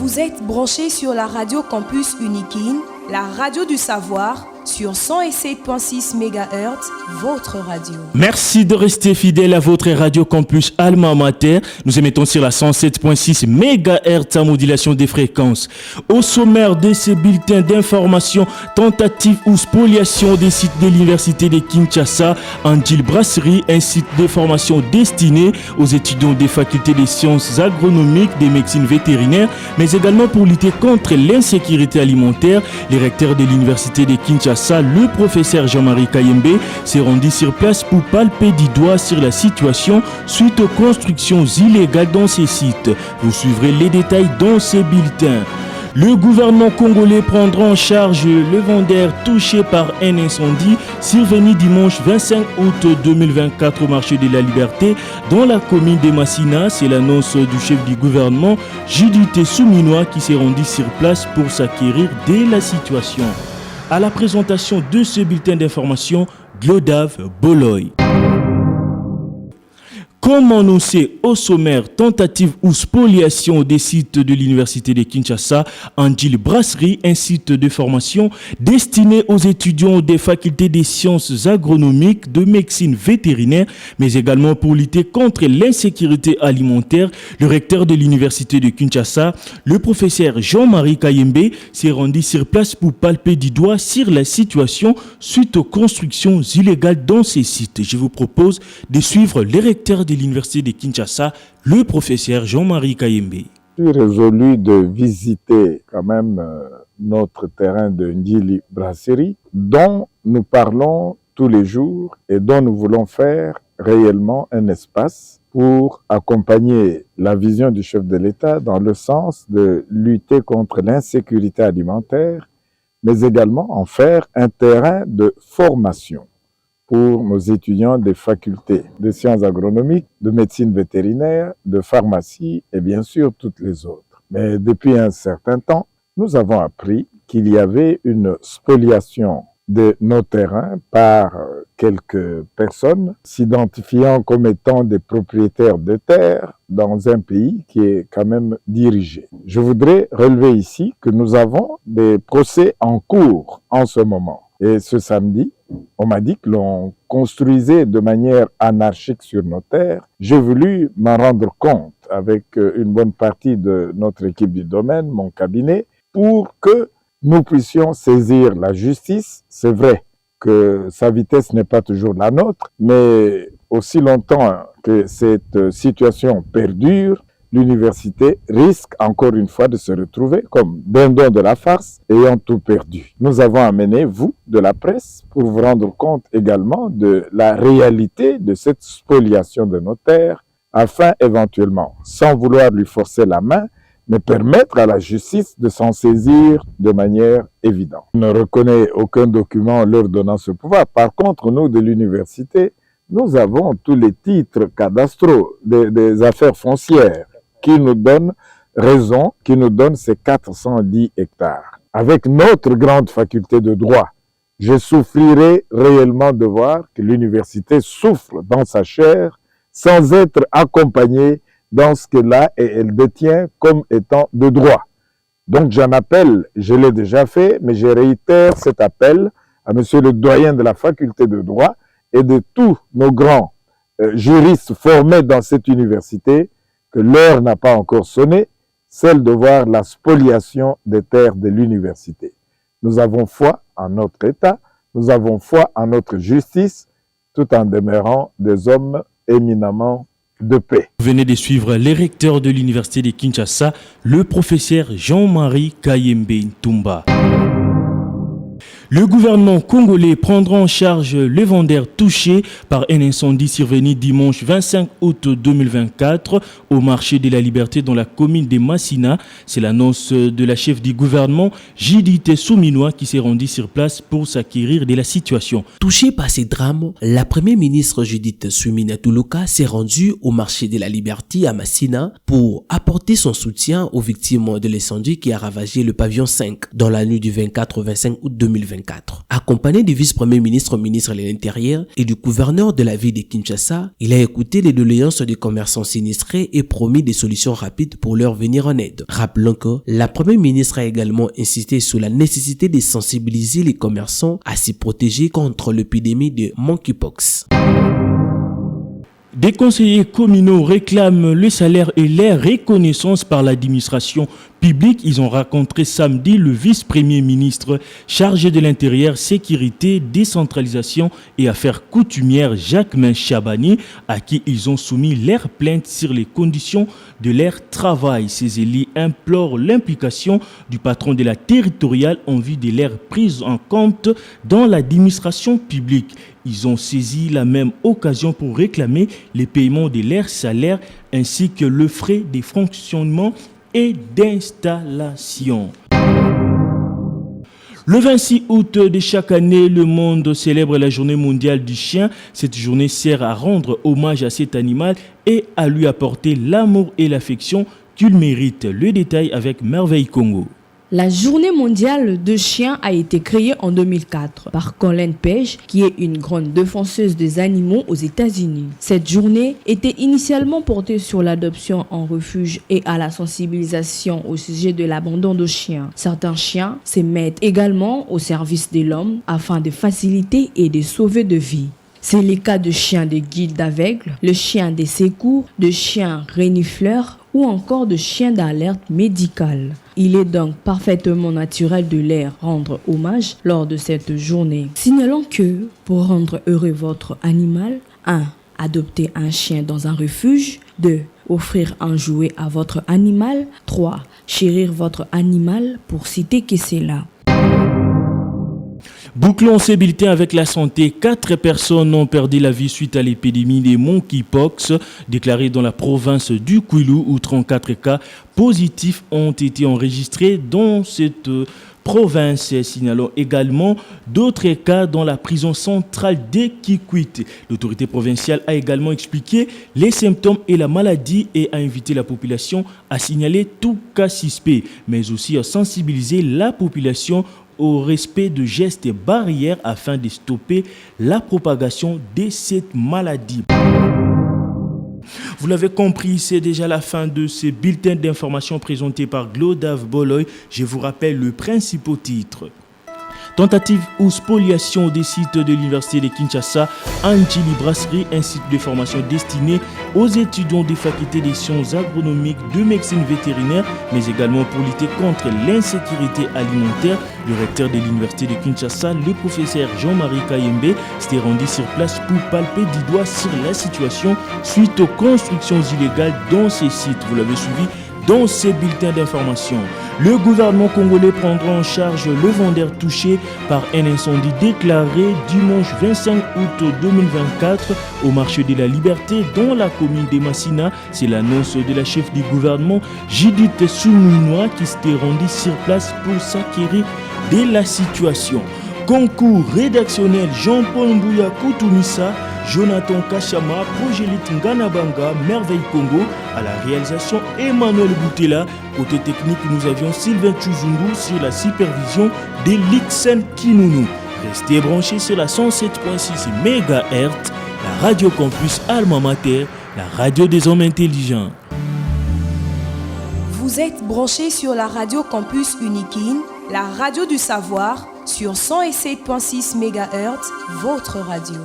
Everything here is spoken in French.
Vous êtes branchés sur la radio Campus Unikin, la radio du savoir, sur 107.6 MHz, votre radio. Merci de rester fidèle à votre radio Campus Alma Mater. Nous émettons sur la 107.6 MHz à modulation des fréquences. Au sommaire de ces bulletins d'information, tentative ou spoliation des sites de l'université de Kinshasa, Angil Brasserie, un site de formation destiné aux étudiants des facultés des sciences agronomiques, des médecines vétérinaires, mais également pour lutter contre l'insécurité alimentaire. Les recteurs de l'université de Kinshasa, le professeur Jean-Marie Kayembe, s'est rendu sur place pour palper du doigt sur la situation suite aux constructions illégales dans ces sites. Vous suivrez les détails dans ces bulletins. Le gouvernement congolais prendra en charge le vendeur touché par un incendie survenu dimanche 25 août 2024 au marché de la Liberté dans la commune de Massina. C'est l'annonce du chef du gouvernement, Judith Souminois, qui s'est rendu sur place pour s'acquérir de la situation. À la présentation de ce bulletin d'information, Glodave Boloy. Comme annoncé au sommaire, tentative ou spoliation des sites de l'université de Kinshasa, Angil Brasserie, un site de formation destiné aux étudiants des facultés des sciences agronomiques, de médecine vétérinaire, mais également pour lutter contre l'insécurité alimentaire. Le recteur de l'université de Kinshasa, le professeur Jean-Marie Kayembe, s'est rendu sur place pour palper du doigt sur la situation suite aux constructions illégales dans ces sites. Je vous propose de suivre les recteurs de l'université de Kinshasa, le professeur Jean-Marie Kayembe. Je suis résolu de visiter quand même notre terrain de Ndili Brasserie, dont nous parlons tous les jours et dont nous voulons faire réellement un espace pour accompagner la vision du chef de l'État dans le sens de lutter contre l'insécurité alimentaire, mais également en faire un terrain de formation pour nos étudiants des facultés de sciences agronomiques, de médecine vétérinaire, de pharmacie et bien sûr toutes les autres. Mais depuis un certain temps, nous avons appris qu'il y avait une spoliation de nos terrains par quelques personnes s'identifiant comme étant des propriétaires de terres dans un pays qui est quand même dirigé. Je voudrais relever ici que nous avons des procès en cours en ce moment. Et ce samedi, on m'a dit que l'on construisait de manière anarchique sur nos terres. J'ai voulu m'en rendre compte avec une bonne partie de notre équipe du domaine, mon cabinet, pour que nous puissions saisir la justice. C'est vrai que sa vitesse n'est pas toujours la nôtre, mais aussi longtemps que cette situation perdure, l'université risque encore une fois de se retrouver comme dindon de la farce, ayant tout perdu. Nous avons amené, vous, de la presse, pour vous rendre compte également de la réalité de cette spoliation de nos terres, afin éventuellement, sans vouloir lui forcer la main, mais permettre à la justice de s'en saisir de manière évidente. Je ne reconnais aucun document leur donnant ce pouvoir. Par contre, nous, de l'université, nous avons tous les titres cadastraux des affaires foncières qui nous donnent raison, qui nous donnent ces 410 hectares. Avec notre grande faculté de droit, je souffrirais réellement de voir que l'université souffre dans sa chair sans être accompagnée dans ce que là elle détient comme étant de droit. Donc j'en appelle, je l'ai déjà fait, mais je réitère cet appel à monsieur le doyen de la faculté de droit et de tous nos grands juristes formés dans cette université, que l'heure n'a pas encore sonné, celle de voir la spoliation des terres de l'université. Nous avons foi en notre État, nous avons foi en notre justice, tout en demeurant des hommes éminemment de paix. Vous venez de suivre les recteurs de l'université de Kinshasa, le professeur Jean-Marie Kayembe Ntumba. Le gouvernement congolais prendra en charge le vendeur touché par un incendie survenu dimanche 25 août 2024 au marché de la Liberté dans la commune de Massina. C'est l'annonce de la chef du gouvernement, Judith Souminois, qui s'est rendue sur place pour s'acquérir de la situation. Touchée par ces drames, la première ministre Judith Souminois s'est rendue au marché de la Liberté à Massina pour apporter son soutien aux victimes de l'incendie qui a ravagé le pavillon 5 dans la nuit du 24 au 25 août 2024. 2024. Accompagné du vice-premier ministre de l'Intérieur et du gouverneur de la ville de Kinshasa, il a écouté les doléances des commerçants sinistrés et promis des solutions rapides pour leur venir en aide. Rappelons que la première ministre a également insisté sur la nécessité de sensibiliser les commerçants à se protéger contre l'épidémie de monkeypox. Des conseillers communaux réclament le salaire et les reconnaissances par l'administration publique. Ils ont rencontré samedi le vice-premier ministre chargé de l'Intérieur, Sécurité, Décentralisation et Affaires coutumières Jacquemin Chabani, à qui ils ont soumis leurs plaintes sur les conditions de leur travail. Ces élus implorent l'implication du patron de la territoriale en vue de leur prise en compte dans l'administration publique. Ils ont saisi la même occasion pour réclamer les paiements de leurs salaires ainsi que le frais de fonctionnement et d'installation. Le 26 août de chaque année, le monde célèbre la journée mondiale du chien. Cette journée sert à rendre hommage à cet animal et à lui apporter l'amour et l'affection qu'il mérite. Le détail avec Merveille Congo. La journée mondiale de chiens a été créée en 2004 par Colleen Page, qui est une grande défenseuse des animaux aux États-Unis. Cette journée était initialement portée sur l'adoption en refuge et à la sensibilisation au sujet de l'abandon de chiens. Certains chiens se mettent également au service de l'homme afin de faciliter et de sauver des vies. C'est le cas de chiens de guide d'aveugles, le chien des secours, de chiens renifleurs ou encore de chiens d'alerte médicale. Il est donc parfaitement naturel de leur rendre hommage lors de cette journée. Signalons que pour rendre heureux votre animal, 1. Adopter un chien dans un refuge. 2. Offrir un jouet à votre animal. 3. Chérir votre animal pour citer que c'est là. Bouclons ces bulletins avec la santé. 4 personnes ont perdu la vie suite à l'épidémie des monkeypox déclarée dans la province du Kwilu, où 34 cas positifs ont été enregistrés dans cette province. Signalons également d'autres cas dans la prison centrale de Kikwit. L'autorité provinciale a également expliqué les symptômes et la maladie et a invité la population à signaler tout cas suspect, mais aussi à sensibiliser la population au respect de gestes et barrières afin de stopper la propagation de cette maladie. Vous l'avez compris, c'est déjà la fin de ce bulletin d'information présenté par Glodave Boloy. Je vous rappelle le principal titre. Tentative ou spoliation des sites de l'Université de Kinshasa, Njili Brasserie, un site de formation destiné aux étudiants des facultés des sciences agronomiques, de médecine vétérinaire, mais également pour lutter contre l'insécurité alimentaire. Le recteur de l'Université de Kinshasa, le professeur Jean-Marie Kayembe, s'était rendu sur place pour palper du doigt sur la situation suite aux constructions illégales dans ces sites. Vous l'avez suivi dans ces bulletins d'information. Le gouvernement congolais prendra en charge le vendeur touché par un incendie déclaré dimanche 25 août 2024 au marché de la Liberté dans la commune de Massina. C'est l'annonce de la chef du gouvernement Judith Soumouinoua qui s'était rendue sur place pour s'acquérir de la situation. Concours rédactionnel Jean-Paul Mbouya Koutoumissa, Jonathan Kachama, Progelite Nganabanga, Merveille Congo, à la réalisation Emmanuel Boutela. Côté technique, nous avions Sylvain Tchouzungu sur la supervision de Lixen Kinounou. Restez branchés sur la 107.6 MHz, la radio campus Alma Mater, la radio des hommes intelligents. Vous êtes branchés sur la radio campus Unikin, la radio du savoir, sur 107.6 MHz, votre radio.